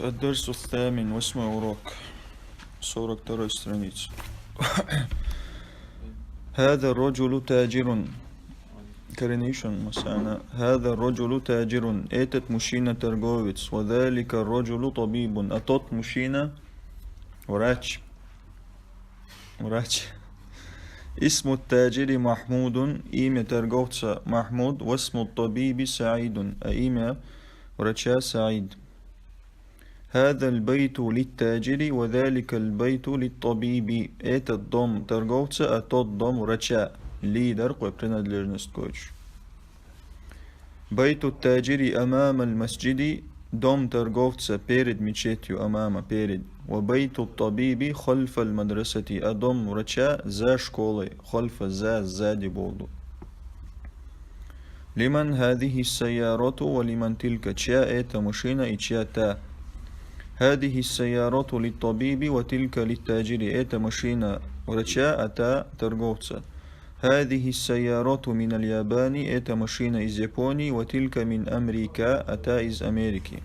الدرس الثامن واسمه أوراق 42 страница. هذا الرجل تاجر. Coronation مثلا. هذا الرجل تاجر. Этот мужчина торговец. وذلك الرجل طبيب. А тот мужчина врач. اسم التاجر محمود. Имя торговца Махмуд. واسم الطبيب سعيد. А имя врача Саид. هذا البيت للتاجر وذلك البيت للطبيب. Этот дом торговца, а тот дом врача. Лидер, принадлежность коч. بيت التاجر أمام المسجد. Дом торговца перед мечетью. أمام перед. وبيت الطبيب خلف المدرسة. А дом врача за школой. خلف за сзади болду. لمن هذه السيارة ولمن تلك. чья эта машина и чья та. هذه السيارة للطبيب وتلك للتاجر. эта машина врача, а та торговца. هذه السيارة من اليابان. эта машина из Японии. وتلك من أمريكا. а та из Америки.